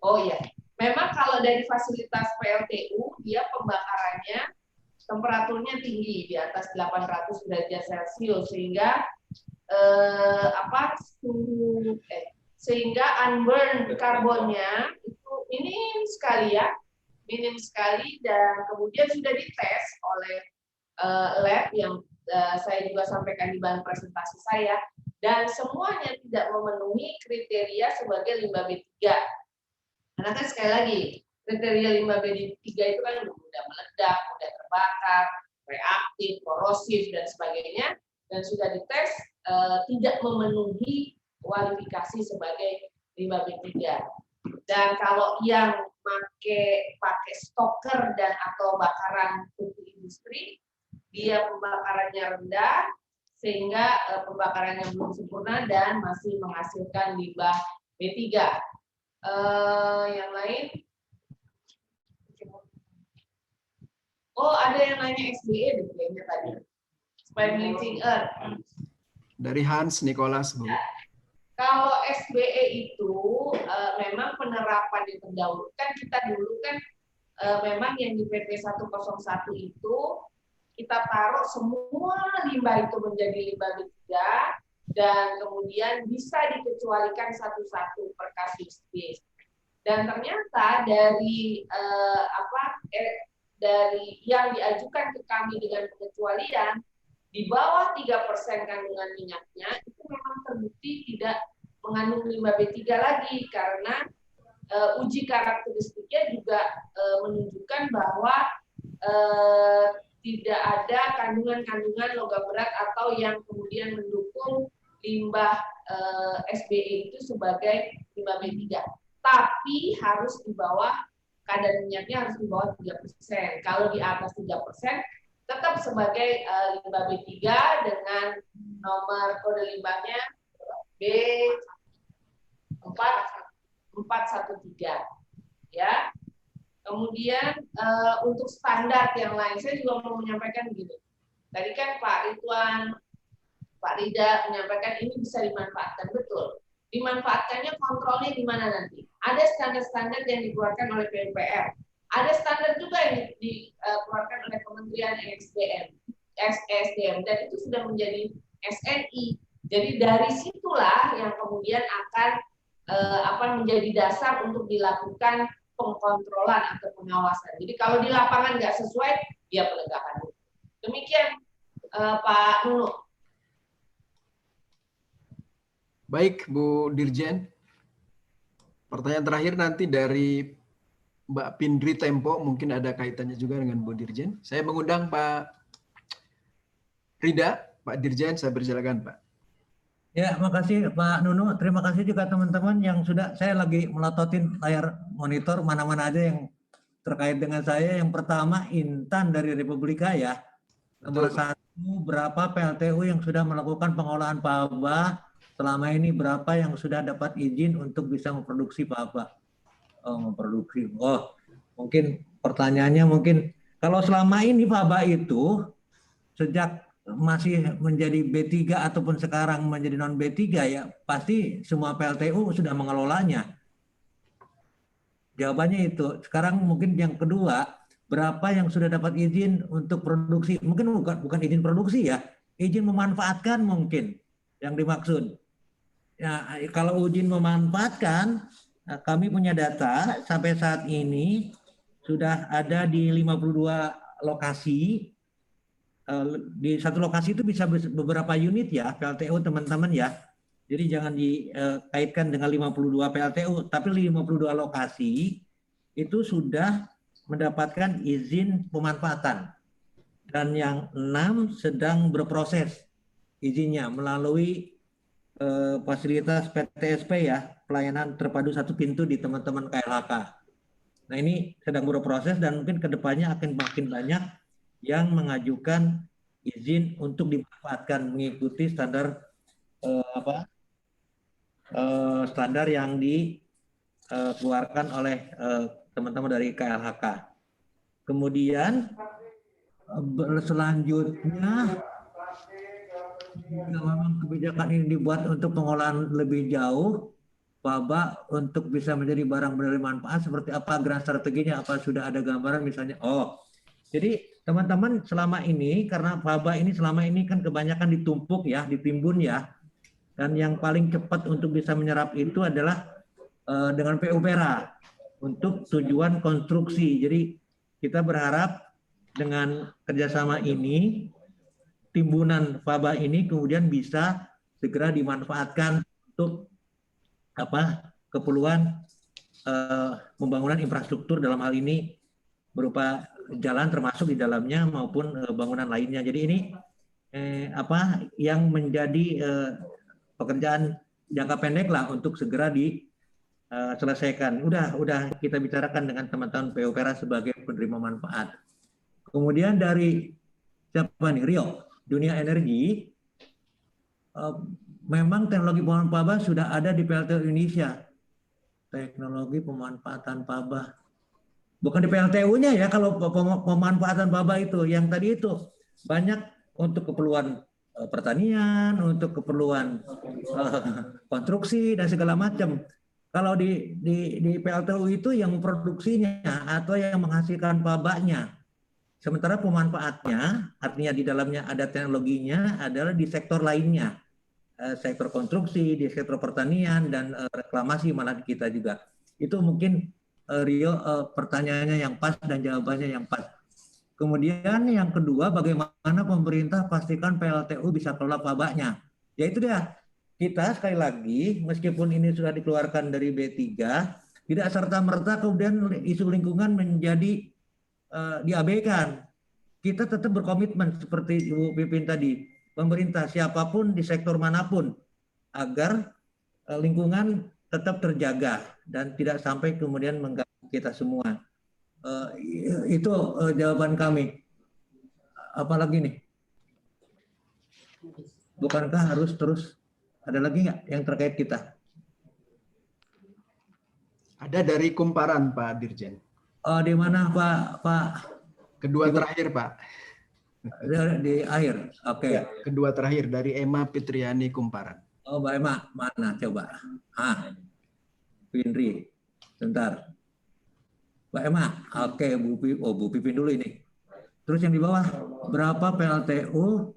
Oh iya, memang kalau dari fasilitas PLTU, dia pembakarannya temperaturnya tinggi di atas 800 derajat Celcius sehingga sehingga unburned karbonnya itu minim sekali ya, minim sekali, dan kemudian sudah dites oleh lab yang saya juga sampaikan di bahan presentasi saya, dan semuanya tidak memenuhi kriteria sebagai limbah B3. Karena kan sekali lagi kriteria limbah B3 itu kan mudah meledak, mudah terbakar, reaktif, korosif, dan sebagainya, dan sudah dites tidak memenuhi kualifikasi sebagai limbah B3. Dan kalau yang pakai stoker dan atau bakaran untuk industri, dia pembakarannya rendah, sehingga pembakarannya belum sempurna dan masih menghasilkan limbah B3. Yang lain? Oh, ada yang nanya SBE kayaknya tadi. Spike bleaching earth. Dari Hans Nicholas, Bu. Kalau SBE itu memang penerapan yang terdahulu. Kan kita dulu kan memang yang di PP 101 itu kita taruh semua limbah itu menjadi limbah B3 dan kemudian bisa dikecualikan satu-satu per kasus case. Dan ternyata dari dari yang diajukan ke kami dengan pengecualian di bawah 3% kandungan minyaknya itu memang terbukti tidak mengandung limbah B3 lagi karena uji karakteristiknya juga menunjukkan bahwa tidak ada kandungan-kandungan logam berat atau yang kemudian mendukung limbah SBE itu sebagai limbah B3. Tapi harus di bawah, kadar minyaknya harus di bawah 3%. Kalau di atas 3%, tetap sebagai limbah B3 dengan nomor kode limbahnya B4413. Ya. Kemudian untuk standar yang lain, saya juga mau menyampaikan begini. Tadi kan Pak Ridwan, Pak Rida menyampaikan ini bisa dimanfaatkan, betul. Dimanfaatkannya kontrolnya di mana nanti? Ada standar-standar yang dikeluarkan oleh PUPR. Ada standar juga yang dikeluarkan oleh Kementerian SDM, dan itu sudah menjadi SNI. Jadi dari situlah yang kemudian akan menjadi dasar untuk dilakukan pengkontrolan atau pengawasan. Jadi kalau di lapangan nggak sesuai, ya penegakan. Demikian Pak Nunu. Baik, Bu Dirjen. Pertanyaan terakhir nanti dari Mbak Pindri Tempo, mungkin ada kaitannya juga dengan Bu Dirjen. Saya mengundang Pak Rida, Pak Dirjen, saya persilakan Pak. Ya, makasih Pak Nunu. Terima kasih juga teman-teman yang sudah, saya lagi melototin layar monitor mana-mana aja yang terkait dengan saya. Yang pertama, Intan dari Republika ya. Nomor Betul, Pak. 1, berapa PLTU yang sudah melakukan pengolahan paba selama ini, berapa yang sudah dapat izin untuk bisa memproduksi paba? Memproduksi. Mungkin pertanyaannya mungkin kalau selama ini paba itu sejak masih menjadi B3 ataupun sekarang menjadi non B3 ya pasti semua PLTU sudah mengelolanya. Jawabannya itu. Sekarang mungkin yang kedua, berapa yang sudah dapat izin untuk produksi? Mungkin bukan izin produksi ya, izin memanfaatkan mungkin yang dimaksud. Ya, kalau izin memanfaatkan, kami punya data sampai saat ini sudah ada di 52 lokasi. Di satu lokasi itu bisa beberapa unit ya PLTU teman-teman ya. Jadi jangan dikaitkan dengan 52 PLTU, tapi 52 lokasi itu sudah mendapatkan izin pemanfaatan. Dan yang 6 sedang berproses izinnya melalui fasilitas PTSP ya, pelayanan terpadu satu pintu di teman-teman KLHK. Nah ini sedang berproses dan mungkin kedepannya akan makin banyak yang mengajukan izin untuk dimanfaatkan mengikuti standar standar yang dikeluarkan oleh teman-teman dari KLHK. Kemudian selanjutnya jika memang kebijakan ini dibuat untuk pengolahan lebih jauh, paba untuk bisa menjadi barang bermanfaat seperti apa grand strateginya, apa sudah ada gambaran misalnya? Jadi teman-teman selama ini karena paba ini selama ini kan kebanyakan ditumpuk ya, ditimbun ya, dan yang paling cepat untuk bisa menyerap itu adalah dengan PUPera untuk tujuan konstruksi. Jadi kita berharap dengan kerjasama ini timbunan paba ini kemudian bisa segera dimanfaatkan untuk keperluan pembangunan infrastruktur dalam hal ini berupa jalan termasuk di dalamnya maupun bangunan lainnya. Jadi ini yang menjadi pekerjaan jangka pendek lah untuk segera diselesaikan. Udah kita bicarakan dengan teman-teman PUPera sebagai penerima manfaat. Kemudian dari siapa nih, Rio, Dunia Energi, memang teknologi pemanfaatan paba sudah ada di PLTU Indonesia. Teknologi pemanfaatan paba. Bukan di PLTU-nya ya, kalau pemanfaatan paba itu, yang tadi itu banyak untuk keperluan pertanian, untuk keperluan konstruksi dan segala macam. Kalau di PLTU itu yang memproduksinya atau yang menghasilkan pabanya. Sementara pemanfaatnya, artinya di dalamnya ada teknologinya, adalah di sektor lainnya. Sektor konstruksi, di sektor pertanian, dan reklamasi malah kita juga. Itu mungkin Rio pertanyaannya yang pas dan jawabannya yang pas. Kemudian yang kedua, bagaimana pemerintah pastikan PLTU bisa kelola pabanya. Ya itu dia, kita sekali lagi meskipun ini sudah dikeluarkan dari B3, tidak serta-merta kemudian isu lingkungan menjadi diabaikan. Kita tetap berkomitmen seperti Ibu Pipin tadi, pemerintah siapapun di sektor manapun agar lingkungan tetap terjaga dan tidak sampai kemudian mengganggu kita semua. Itu jawaban kami. Apalagi nih? Bukankah harus terus ada lagi nggak yang terkait kita? Ada dari Kumparan Pak Dirjen. Di mana Pak? Kedua terakhir Pak. Di akhir. Oke. Ya, kedua terakhir dari Emma Fitriani Kumparan. Mbak Emma, mana coba? Pinri, sebentar. Mbak Emma, oke, Bu Pipin dulu ini. Terus yang di bawah, berapa PLTU?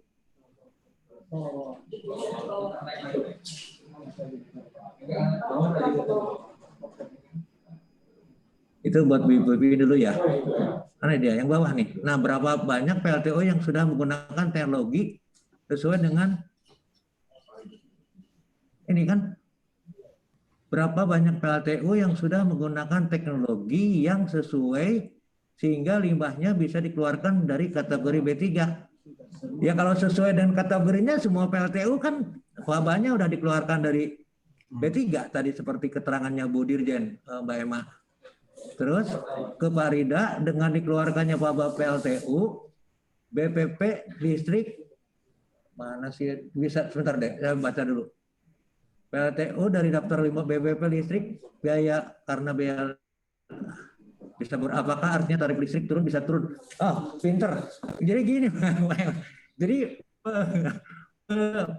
Itu buat Bu Pipin dulu ya. Karena dia yang bawah nih. Nah, berapa banyak PLTU yang sudah menggunakan teknologi sesuai dengan ini kan, berapa banyak PLTU yang sudah menggunakan teknologi yang sesuai sehingga limbahnya bisa dikeluarkan dari kategori B3. Ya kalau sesuai dengan kategorinya semua PLTU kan wabahnya udah dikeluarkan dari B3 tadi seperti keterangannya Bu Dirjen, Mbak Emma. Terus ke Pak Rida dengan dikeluarkannya wabah PLTU, BPP listrik mana sih, bisa sebentar deh saya baca dulu. PLTU dari daftar 5 BPP listrik biaya karena biaya bisa apakah artinya tarif listrik turun, bisa turun. Oh, pinter. Jadi gini, jadi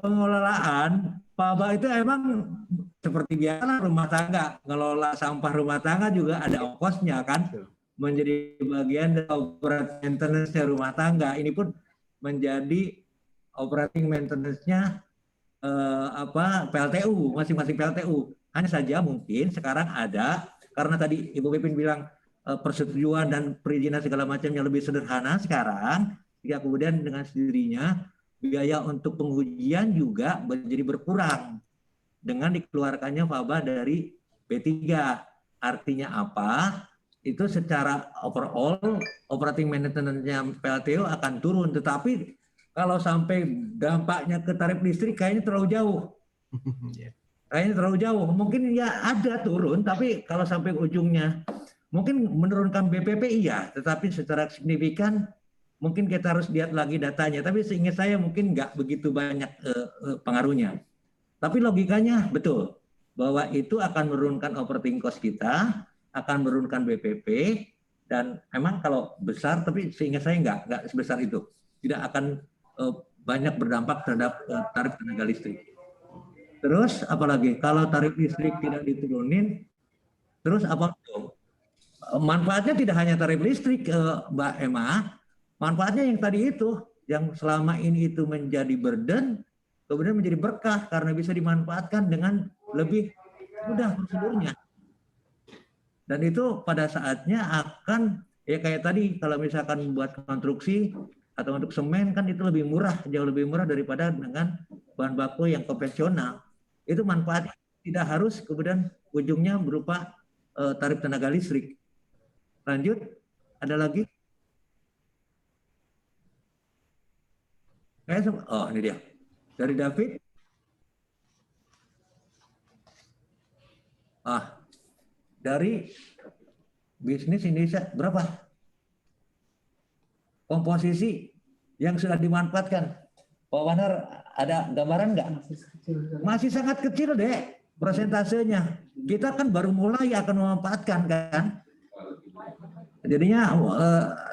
pengelolaan Paba itu emang seperti biasa rumah tangga, ngelola sampah rumah tangga juga ada ongkosnya kan, menjadi bagian dari operating maintenance rumah tangga. Ini pun menjadi operating maintenance-nya PLTU, masing-masing PLTU. Hanya saja mungkin sekarang ada, karena tadi Ibu Pipin bilang persetujuan dan perizinan segala macamnya lebih sederhana sekarang, sehingga kemudian dengan sendirinya biaya untuk pengujian juga menjadi berkurang dengan dikeluarkannya FABA dari B3. Artinya apa? Itu secara overall operating maintenance-nya PLTU akan turun, tetapi kalau sampai dampaknya ke tarif listrik kayaknya terlalu jauh. Kayaknya terlalu jauh. Mungkin ya ada turun, tapi kalau sampai ujungnya mungkin menurunkan BPP iya, tetapi secara signifikan mungkin kita harus lihat lagi datanya. Tapi seingat saya mungkin nggak begitu banyak pengaruhnya. Tapi logikanya betul bahwa itu akan menurunkan operating cost kita, akan menurunkan BPP, dan emang kalau besar, tapi seingat saya nggak sebesar itu. Tidak akan banyak berdampak terhadap tarif tenaga listrik. Terus apalagi kalau tarif listrik tidak diturunin, terus apa? Manfaatnya tidak hanya tarif listrik, Mbak Emma, manfaatnya yang tadi itu, yang selama ini itu menjadi burden, kemudian menjadi berkah karena bisa dimanfaatkan dengan lebih mudah prosedurnya. Dan itu pada saatnya akan, ya kayak tadi kalau misalkan membuat konstruksi atau untuk semen kan itu lebih murah, jauh lebih murah daripada dengan bahan baku yang konvensional. Itu manfaatnya tidak harus kemudian ujungnya berupa tarif tenaga listrik. Lanjut, ada lagi? Oh ini dia. Dari David. Dari bisnis Indonesia berapa? Komposisi yang sudah dimanfaatkan. Pak Wanar ada gambaran nggak? Masih sangat kecil deh persentasenya. Kita kan baru mulai akan memanfaatkan kan. Jadinya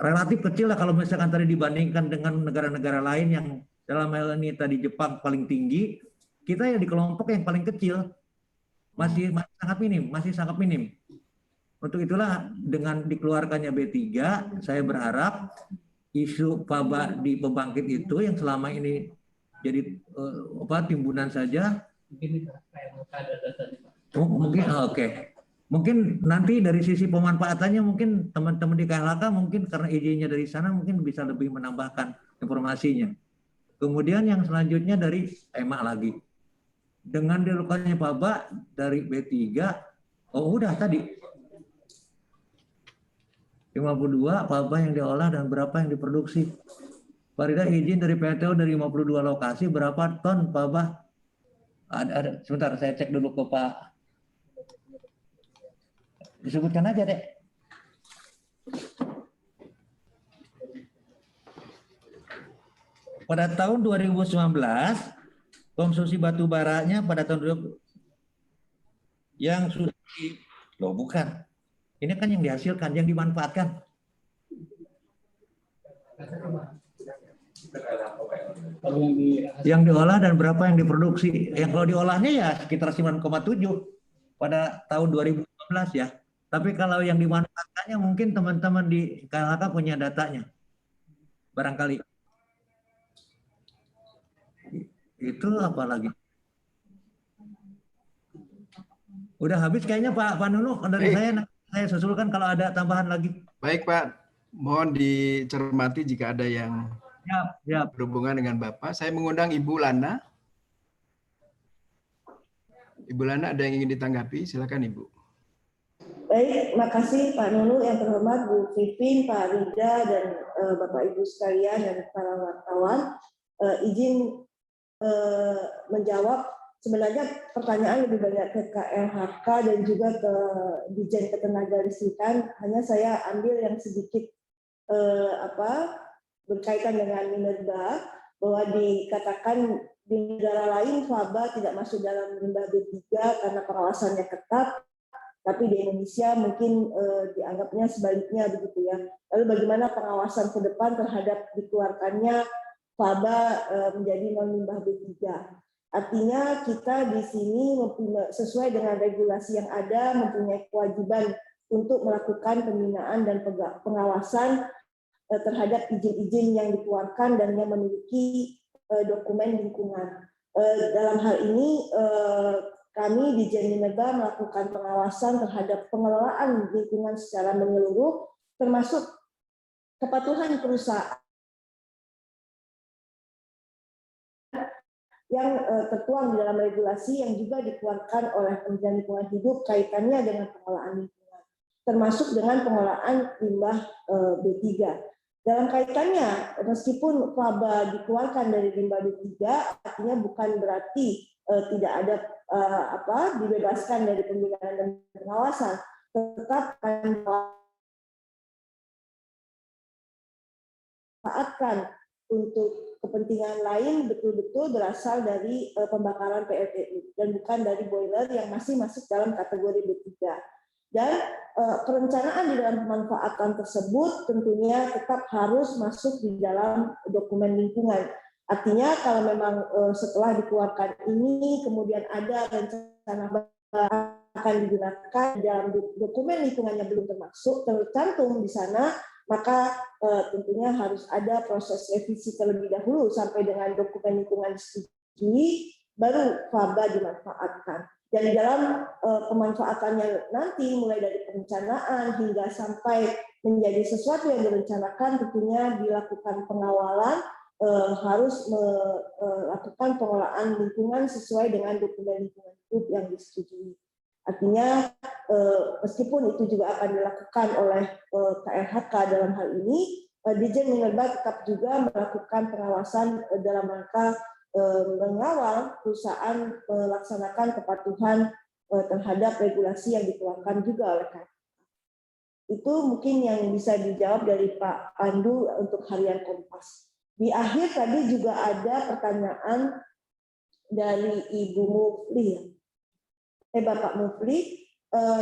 relatif kecil lah kalau misalkan tadi dibandingkan dengan negara-negara lain yang dalam hal ini tadi Jepang paling tinggi, kita ya di kelompok yang paling kecil. Masih sangat minim. Untuk itulah dengan dikeluarkannya B3, saya berharap isu FABA di pembangkit itu yang selama ini jadi timbunan saja. Mungkin oke. Mungkin nanti dari sisi pemanfaatannya mungkin teman-teman di KLHK mungkin karena izinnya dari sana mungkin bisa lebih menambahkan informasinya. Kemudian yang selanjutnya dari EMA lagi. Dengan dilakukannya FABA dari B3, udah tadi 52 FABA yang diolah dan berapa yang diproduksi. Pak Rida izin dari PLTU dari 52 lokasi berapa ton FABA? Ada, sebentar saya cek dulu ke Pak. Disebutkan aja deh. Pada tahun 2019, konsumsi batu baranya pada tahun 2020 yang sudah bukan. Ini kan yang dihasilkan, yang dimanfaatkan. Yang diolah dan berapa yang diproduksi. Yang kalau diolahnya ya sekitar 9,7 pada tahun 2015 ya. Tapi kalau yang dimanfaatkannya mungkin teman-teman di KLHK punya datanya. Barangkali. Itu apa lagi? Udah habis kayaknya Pak Nunu. Dari saya susulkan kalau ada tambahan lagi. Baik Pak, mohon dicermati jika ada yang berhubungan dengan Bapak. Saya mengundang Ibu Lana. Ibu Lana ada yang ingin ditanggapi? Silakan Ibu. Baik, makasih Pak Nunu, yang terhormat Bu Pipin, Pak Rida, dan Bapak Ibu sekalian dan para wartawan. Izin menjawab, sebenarnya pertanyaan lebih banyak ke KLHK dan juga ke Dijen Ketenagalistrikan. Hanya saya ambil yang sedikit berkaitan dengan Minerba, bahwa dikatakan di negara lain faba tidak masuk dalam limbah B3 karena pengawasannya ketat, tapi di Indonesia mungkin dianggapnya sebaliknya begitu ya. Lalu bagaimana pengawasan ke depan terhadap dikeluarkannya faba menjadi non limbah B3? Artinya kita di sini sesuai dengan regulasi yang ada mempunyai kewajiban untuk melakukan pembinaan dan pengawasan terhadap izin-izin yang dikeluarkan dan yang memiliki dokumen lingkungan. Dalam hal ini kami di Dijen Minerba melakukan pengawasan terhadap pengelolaan lingkungan secara menyeluruh, termasuk kepatuhan perusahaan yang tertuang di dalam regulasi yang juga dikeluarkan oleh Kementerian Lingkungan Hidup kaitannya dengan pengelolaan lingkungan, termasuk dengan pengelolaan limbah B3. Dalam kaitannya, meskipun faba dikeluarkan dari limbah B3, artinya bukan berarti tidak ada dibebaskan dari pembinaan dan pengawasan, tetap akan dimanfaatkan untuk kepentingan lain betul-betul berasal dari pembakaran PLTU dan bukan dari boiler yang masih masuk dalam kategori B3. Dan perencanaan di dalam pemanfaatan tersebut tentunya tetap harus masuk di dalam dokumen lingkungan. Artinya kalau memang setelah dikeluarkan ini kemudian ada rencana akan digunakan dalam dokumen lingkungannya belum tercantum di sana, maka tentunya harus ada proses revisi terlebih dahulu sampai dengan dokumen lingkungan disetujui, baru faba dimanfaatkan. Dan dalam pemanfaatannya nanti, mulai dari perencanaan hingga sampai menjadi sesuatu yang direncanakan, tentunya dilakukan pengawalan, harus melakukan pengelolaan lingkungan sesuai dengan dokumen lingkungan hidup yang disetujui. Artinya, meskipun itu juga akan dilakukan oleh KLHK dalam hal ini, Dijen Minerba tetap juga melakukan pengawasan dalam rangka mengawal perusahaan melaksanakan kepatuhan terhadap regulasi yang dikeluarkan juga oleh KLHK. Itu mungkin yang bisa dijawab dari Pak Pandu untuk harian Kompas. Di akhir tadi juga ada pertanyaan dari Ibu Mufli, Bapak Mufli,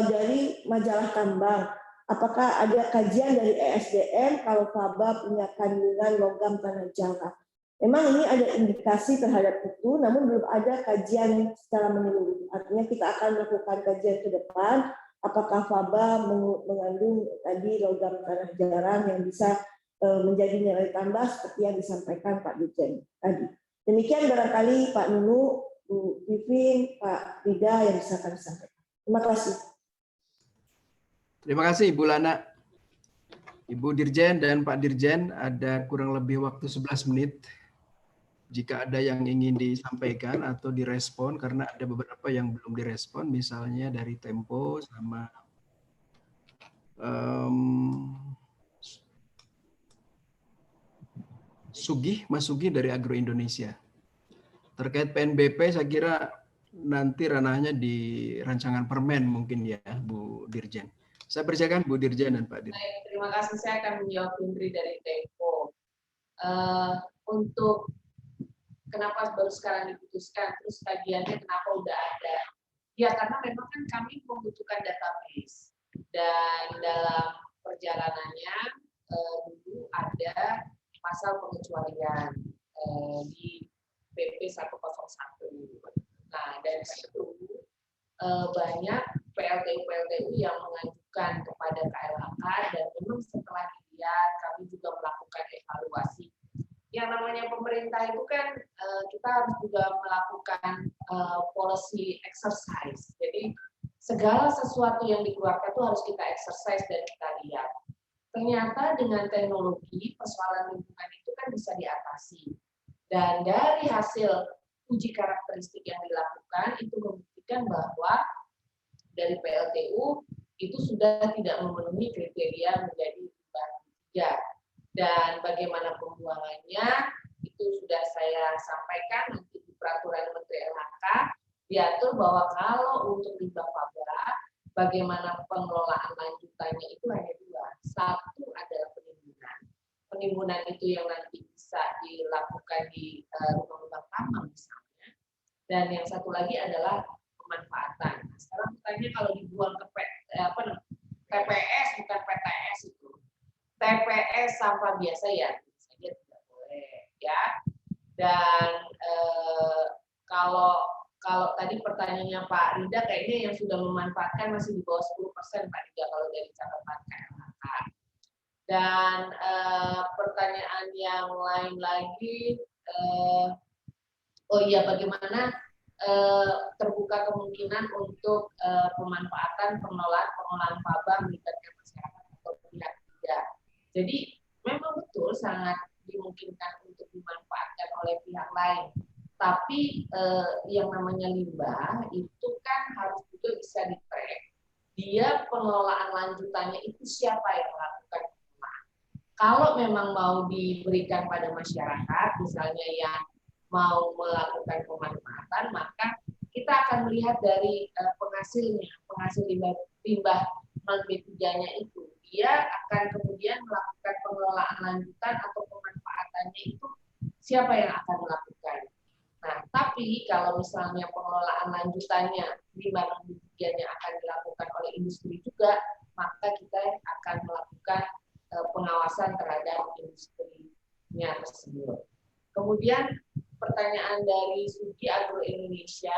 dari Majalah Tambang. Apakah ada kajian dari ESDM kalau faba punya kandungan logam tanah jarak? Memang ini ada indikasi terhadap itu, namun belum ada kajian secara menyeluruh. Artinya kita akan melakukan kajian ke depan, apakah faba mengandung tadi logam tanah jarang yang bisa menjadi nilai tambah seperti yang disampaikan Pak Dirjen tadi. Demikian barangkali Pak Nunu, Bu Vivin, Pak Rida yang bisa kami sampaikan. Terima kasih. Terima kasih Ibu Lana. Ibu Dirjen dan Pak Dirjen, ada kurang lebih waktu 11 menit. Jika ada yang ingin disampaikan atau direspon, karena ada beberapa yang belum direspon, misalnya dari Tempo sama Mas Sugih dari Agro Indonesia. Terkait PNBP, saya kira nanti ranahnya di rancangan permen mungkin ya, Bu Dirjen. Saya persilakan Bu Dirjen dan Pak Dirjen. Baik, terima kasih. Saya akan menjawab Indri dari Tempo. Untuk kenapa baru sekarang diputuskan, terus kajiannya kenapa udah ada? Ya karena memang kan kami membutuhkan database, dan dalam perjalanannya dulu ada pasal pengecualian di PP 101. Nah dari situ banyak PLTU yang mengajukan kepada KLHK, dan memang setelah dilihat kami juga melakukan evaluasi. Yang namanya pemerintah itu kan kita harus juga melakukan policy exercise. Jadi segala sesuatu yang dikeluarkan itu harus kita exercise dan kita lihat. Ternyata dengan teknologi persoalan lingkungan itu kan bisa diatasi. Dan dari hasil uji karakteristik yang dilakukan itu membuktikan bahwa dari PLTU itu sudah tidak memenuhi kriteria menjadi limbah B3. Dan bagaimana pembuangannya itu sudah saya sampaikan nanti di peraturan Menteri LHK, diatur bahwa kalau untuk limbah faba, bagaimana pengelolaan lanjutannya itu hanya dua. Satu adalah penimbunan. Penimbunan itu yang nanti bisa dilakukan di rumah-rumah tambang misalnya. Dan yang satu lagi adalah pemanfaatan. Nah, sekarang pertanyaannya kalau dibuang ke TPS bukan PTS itu. TPS sampah biasa ya, saja tidak boleh ya. Dan kalau tadi pertanyaannya Pak Rida, kayaknya yang sudah memanfaatkan masih di bawah 10% Pak Rida kalau dari catatan KLHK. Dan pertanyaan yang lain lagi, oh iya, bagaimana terbuka kemungkinan untuk pemanfaatan pengelolaan faba melibatkan masyarakat atau pihak ketiga. Jadi memang betul sangat dimungkinkan untuk dimanfaatkan oleh pihak lain. Tapi yang namanya limbah itu kan harus juga bisa di-track. Dia pengelolaan lanjutannya itu siapa yang melakukan pengelolaan. Kalau memang mau diberikan pada masyarakat, misalnya yang mau melakukan pemanfaatan, maka kita akan melihat dari penghasil limbah non-B3-nya itu. Dia akan kemudian melakukan pengelolaan lanjutan atau pemanfaatannya itu siapa yang akan melakukan. Nah, tapi kalau misalnya pengelolaan lanjutannya limbah non-B3-nya akan dilakukan oleh industri juga, maka kita akan melakukan pengawasan terhadap industrinya tersebut. Kemudian pertanyaan dari Sudi Agro Indonesia,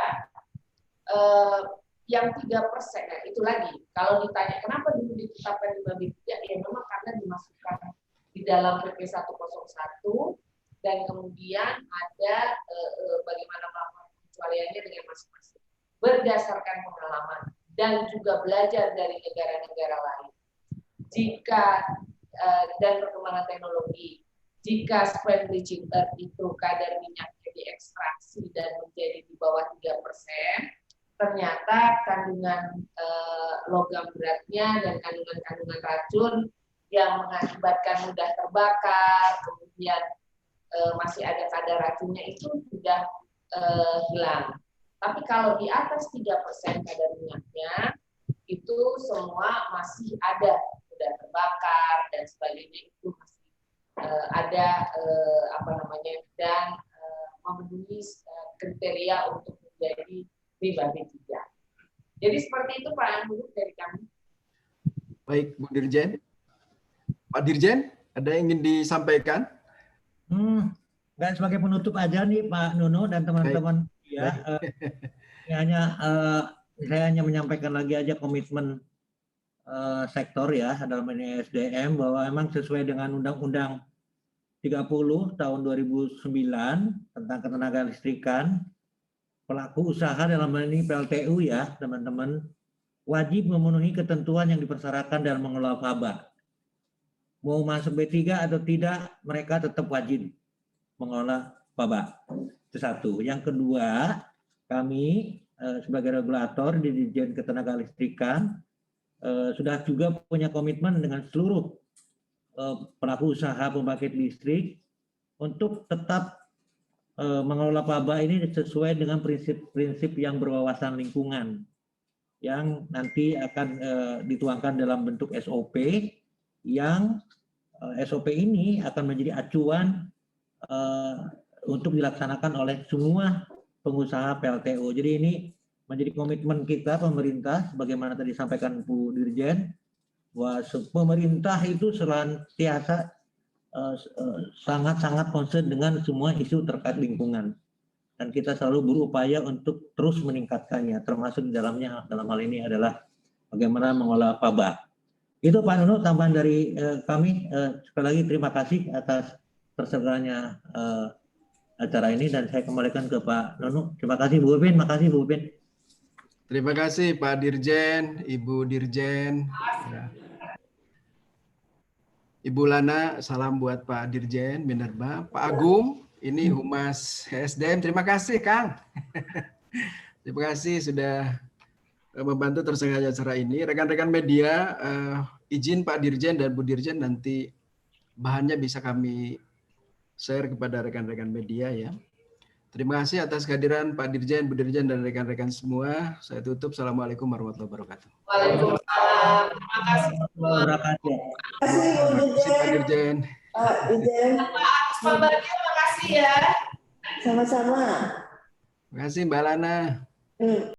yang 3%, nah itu lagi, kalau ditanya kenapa dulu ditetapkan limbah B3, ya memang karena dimasukkan di dalam PP 101, dan kemudian ada bagaimana melakukan pengecualiannya dengan masing-masing. Berdasarkan pengalaman, dan juga belajar dari negara-negara lain. Jika, dan perkembangan teknologi, jika spent bleaching earth itu kadar minyaknya diekstraksi dan menjadi di bawah 3%, ternyata kandungan logam beratnya dan kandungan racun yang mengakibatkan mudah terbakar, kemudian masih ada kadar racunnya itu sudah hilang. Tapi kalau di atas 3% kadar minyaknya, itu semua masih ada, sudah terbakar dan sebagainya, itu masih ada dan memenuhi kriteria untuk menjadi limbah B3. Jadi seperti itu Pak Angguru dari kami. Baik, Bu Dirjen. Pak Dirjen, ada yang ingin disampaikan? Dan sebagai penutup aja nih Pak Nuno dan teman-teman ya, saya hanya menyampaikan lagi aja komitmen sektor ya dalam ini SDM bahwa memang sesuai dengan Undang-Undang 30 tahun 2009 tentang ketenagalistrikan, pelaku usaha dalam hal ini PLTU ya teman-teman, wajib memenuhi ketentuan yang dipersyaratkan dalam mengelola faba. Mau masuk B3 atau tidak, mereka tetap wajib mengelola faba. Itu satu. Yang kedua, kami sebagai regulator di Dirjen Ketenagalistrikan sudah juga punya komitmen dengan seluruh pelaku usaha pembangkit listrik untuk tetap mengelola faba ini sesuai dengan prinsip-prinsip yang berwawasan lingkungan yang nanti akan dituangkan dalam bentuk SOP, yang SOP ini akan menjadi acuan untuk dilaksanakan oleh semua pengusaha PLTU. Jadi ini menjadi komitmen kita pemerintah, bagaimana tadi disampaikan Bu Dirjen, bahwa pemerintah itu senantiasa sangat-sangat concern dengan semua isu terkait lingkungan. Dan kita selalu berupaya untuk terus meningkatkannya, termasuk dalam hal ini adalah bagaimana mengolah faba. Itu Pak Nuno, tambahan dari kami. Sekali lagi terima kasih atas terselenggaranya acara ini, dan saya kembalikan ke Pak Nuno. Terima kasih Bu Upin, makasih Bu Upin. Terima kasih Pak Dirjen, Ibu Dirjen. Ibu Lana, salam buat Pak Dirjen Minerba. Pak Agung, ini Humas SDM. Terima kasih Kang. Terima kasih sudah membantu terselenggaranya acara ini. Rekan-rekan media, izin Pak Dirjen dan Bu Dirjen nanti bahannya bisa kami share kepada rekan-rekan media ya. Terima kasih atas kehadiran Pak Dirjen, Bu Dirjen, dan rekan-rekan semua. Saya tutup. Assalamualaikum warahmatullahi wabarakatuh. Waalaikumsalam. Terima kasih semua. Terima kasih Bu Terima kasih Pak Dirjen. Dirjen. Pak Dirjen. Pak Agus Pambagio, terima kasih ya. Sama-sama. Terima kasih Mbak Lana.